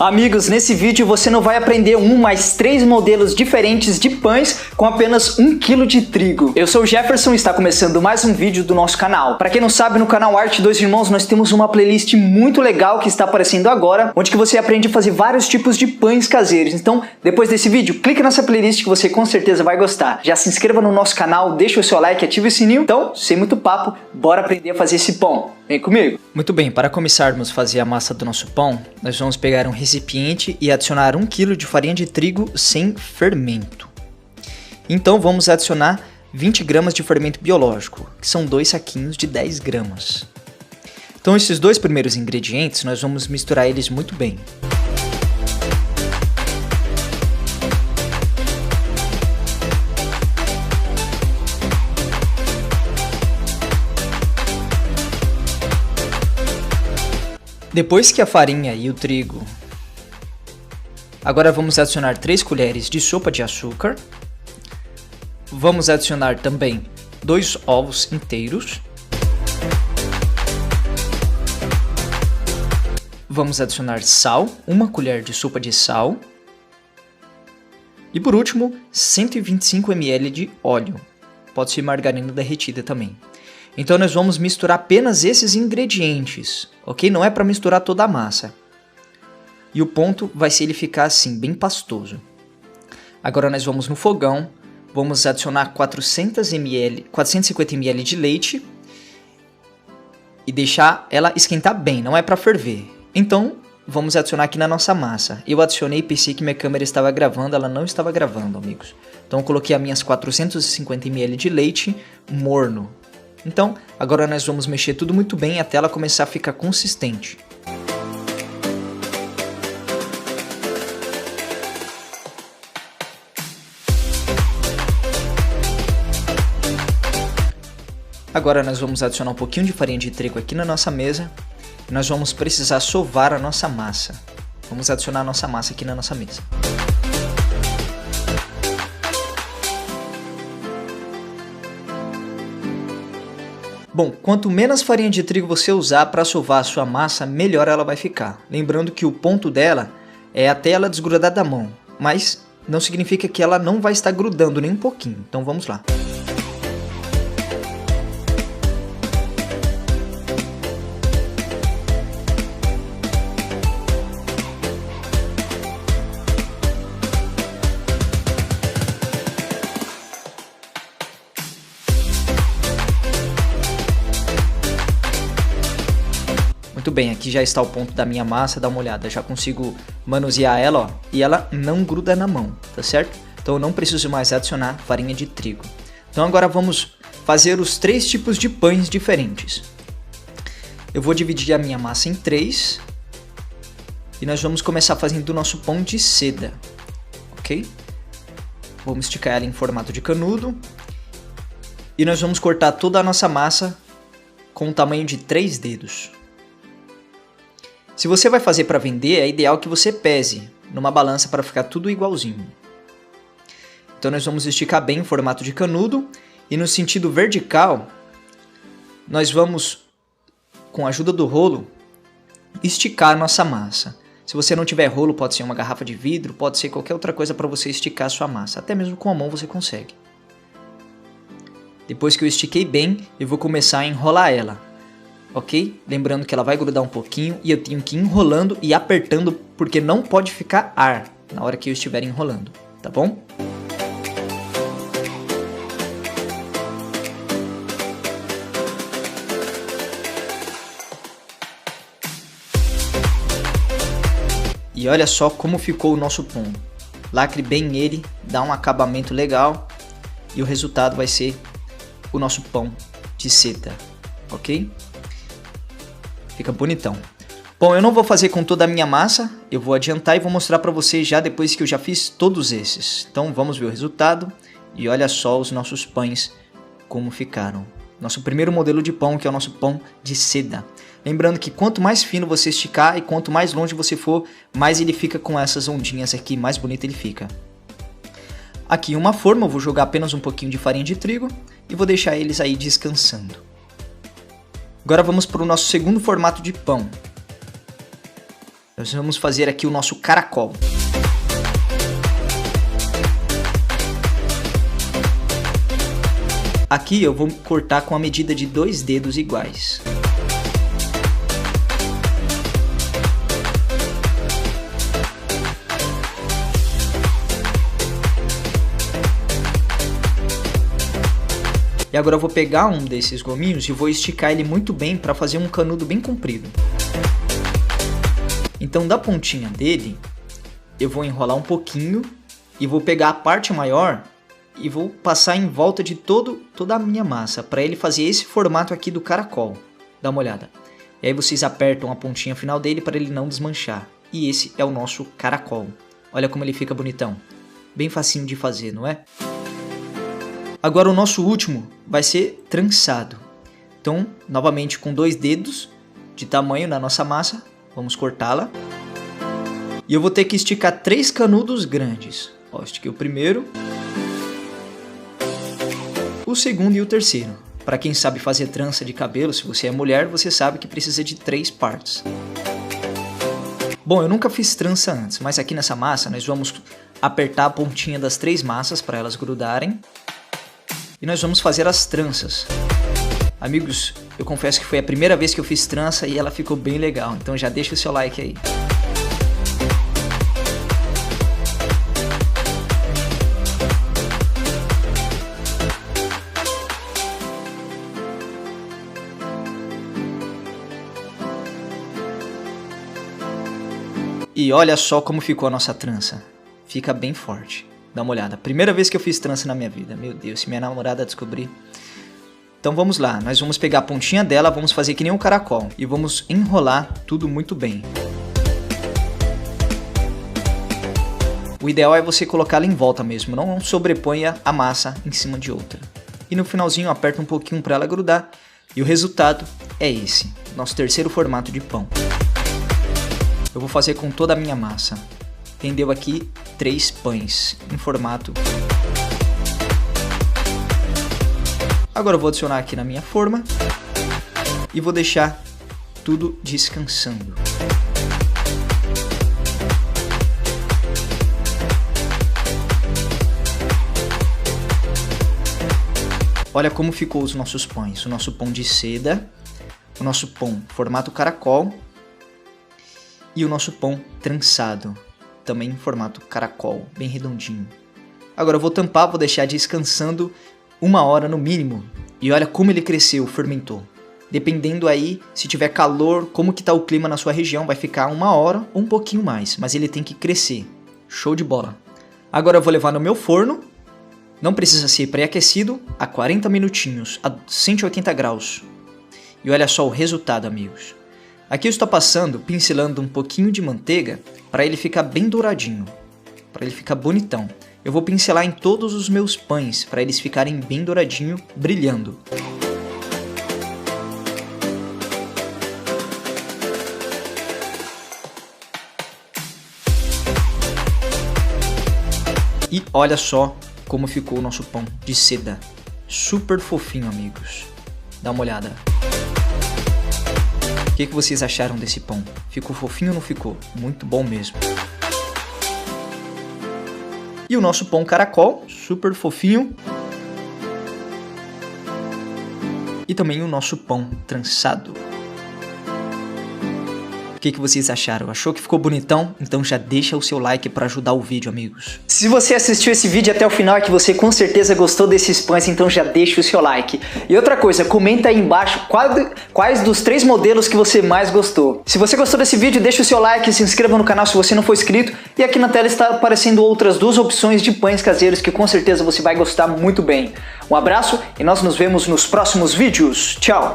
Amigos, nesse vídeo você não vai aprender mas 3 modelos diferentes de pães com apenas 1 kg de trigo. Eu sou o Jefferson e está começando mais um vídeo do nosso canal. Para quem não sabe, no canal Arte Dois Irmãos nós temos uma playlist muito legal que está aparecendo agora, onde que você aprende a fazer vários tipos de pães caseiros. Então, depois desse vídeo, clique nessa playlist que você com certeza vai gostar. Já se inscreva no nosso canal, deixa o seu like e ative o sininho. Então, sem muito papo, bora aprender a fazer esse pão. Vem comigo! Muito bem, para começarmos a fazer a massa do nosso pão, nós vamos pegar um recipiente e adicionar 1 kg de farinha de trigo sem fermento. Então vamos adicionar 20 gramas de fermento biológico, que são 2 saquinhos de 10 gramas. Então esses dois primeiros ingredientes nós vamos misturar eles muito bem. Depois que a farinha e o trigo... Agora vamos adicionar 3 colheres de sopa de açúcar. Vamos adicionar também 2 ovos inteiros. Vamos adicionar sal, 1 colher de sopa de sal. E por último, 125 ml de óleo. Pode ser margarina derretida também. Então nós vamos misturar apenas esses ingredientes, ok? Não é para misturar toda a massa. E o ponto vai ser ele ficar assim, bem pastoso. Agora nós vamos no fogão, vamos adicionar 450 ml de leite e deixar ela esquentar bem, não é para ferver. Então vamos adicionar aqui na nossa massa. Eu adicionei e pensei que minha câmera estava gravando, ela não estava gravando, amigos. Então eu coloquei as minhas 450 ml de leite morno. Então, agora nós vamos mexer tudo muito bem até ela começar a ficar consistente. Agora nós vamos adicionar um pouquinho de farinha de trigo aqui na nossa mesa. E nós vamos precisar sovar a nossa massa. Vamos adicionar a nossa massa aqui na nossa mesa. Bom, quanto menos farinha de trigo você usar para sovar a sua massa, melhor ela vai ficar. Lembrando que o ponto dela é até ela desgrudar da mão, mas não significa que ela não vai estar grudando nem um pouquinho. Então vamos lá. Muito bem, aqui já está o ponto da minha massa, dá uma olhada, já consigo manusear ela, ó, e ela não gruda na mão, tá certo? Então eu não preciso mais adicionar farinha de trigo. Então agora vamos fazer os 3 tipos de pães diferentes. Eu vou dividir a minha massa em 3 e nós vamos começar fazendo o nosso pão de seda, ok? Vamos esticar ela em formato de canudo e nós vamos cortar toda a nossa massa com o tamanho de 3 dedos. Se você vai fazer para vender, é ideal que você pese numa balança para ficar tudo igualzinho. Então nós vamos esticar bem em formato de canudo e no sentido vertical, nós vamos, com a ajuda do rolo, esticar a nossa massa. Se você não tiver rolo, pode ser uma garrafa de vidro, pode ser qualquer outra coisa para você esticar a sua massa. Até mesmo com a mão você consegue. Depois que eu estiquei bem, eu vou começar a enrolar ela. Ok? Lembrando que ela vai grudar um pouquinho e eu tenho que ir enrolando e apertando porque não pode ficar ar na hora que eu estiver enrolando, tá bom? E olha só como ficou o nosso pão. Lacre bem ele, dá um acabamento legal e o resultado vai ser o nosso pão de seda, ok? Fica bonitão. Bom, eu não vou fazer com toda a minha massa, eu vou adiantar e vou mostrar para vocês já depois que eu já fiz todos esses. Então vamos ver o resultado e olha só os nossos pães como ficaram. Nosso primeiro modelo de pão, que é o nosso pão de seda. Lembrando que quanto mais fino você esticar e quanto mais longe você for, mais ele fica com essas ondinhas aqui, mais bonito ele fica. Aqui em uma forma eu vou jogar apenas um pouquinho de farinha de trigo e vou deixar eles aí descansando. Agora vamos para o nosso segundo formato de pão. Nós vamos fazer aqui o nosso caracol. Aqui eu vou cortar com a medida de 2 dedos iguais. E agora eu vou pegar um desses gominhos e vou esticar ele muito bem para fazer um canudo bem comprido. Então da pontinha dele, eu vou enrolar um pouquinho e vou pegar a parte maior e vou passar em volta de toda a minha massa, para ele fazer esse formato aqui do caracol. Dá uma olhada. E aí vocês apertam a pontinha final dele para ele não desmanchar. E esse é o nosso caracol. Olha como ele fica bonitão. Bem facinho de fazer, não é? Agora o nosso último vai ser trançado. Então, novamente com 2 dedos de tamanho na nossa massa, vamos cortá-la. E eu vou ter que esticar 3 canudos grandes. Ó, estiquei o primeiro, o segundo e o terceiro. Para quem sabe fazer trança de cabelo, se você é mulher, você sabe que precisa de 3 partes. Bom, eu nunca fiz trança antes, mas aqui nessa massa nós vamos apertar a pontinha das 3 massas para elas grudarem. E nós vamos fazer as tranças. Amigos, eu confesso que foi a primeira vez que eu fiz trança e ela ficou bem legal. Então já deixa o seu like aí. E olha só como ficou a nossa trança. Fica bem forte. Dá uma olhada. Primeira vez que eu fiz trança na minha vida. Meu Deus, se minha namorada descobrir. Então vamos lá. Nós vamos pegar a pontinha dela, vamos fazer que nem um caracol. E vamos enrolar tudo muito bem. O ideal é você colocá-la em volta mesmo. Não sobreponha a massa em cima de outra. E no finalzinho aperta um pouquinho para ela grudar. E o resultado é esse. Nosso terceiro formato de pão. Eu vou fazer com toda a minha massa. Rendeu aqui 3 pães em formato. Agora eu vou adicionar aqui na minha forma e vou deixar tudo descansando. Olha como ficou os nossos pães. O nosso pão de seda, o nosso pão formato caracol e o nosso pão trançado. Também em formato caracol, bem redondinho. Agora eu vou tampar, vou deixar descansando 1 hora no mínimo. E olha como ele cresceu, fermentou. Dependendo aí, se tiver calor, como que tá o clima na sua região, vai ficar 1 hora ou um pouquinho mais. Mas ele tem que crescer. Show de bola. Agora eu vou levar no meu forno. Não precisa ser pré-aquecido, a 40 minutinhos, a 180 graus. E olha só o resultado, amigos. Aqui eu estou passando, pincelando um pouquinho de manteiga para ele ficar bem douradinho, para ele ficar bonitão. Eu vou pincelar em todos os meus pães para eles ficarem bem douradinho, brilhando. E olha só como ficou o nosso pão de seda. Super fofinho, amigos. Dá uma olhada. O que vocês acharam desse pão? Ficou fofinho ou não ficou? Muito bom mesmo. E o nosso pão caracol, super fofinho. E também o nosso pão trançado. O que vocês acharam? Achou que ficou bonitão? Então já deixa o seu like para ajudar o vídeo, amigos. Se você assistiu esse vídeo até o final é que você com certeza gostou desses pães, então já deixa o seu like. E outra coisa, comenta aí embaixo quais dos 3 modelos que você mais gostou. Se você gostou desse vídeo, deixa o seu like, se inscreva no canal se você não for inscrito. E aqui na tela está aparecendo outras 2 opções de pães caseiros que com certeza você vai gostar muito bem. Um abraço e nós nos vemos nos próximos vídeos. Tchau!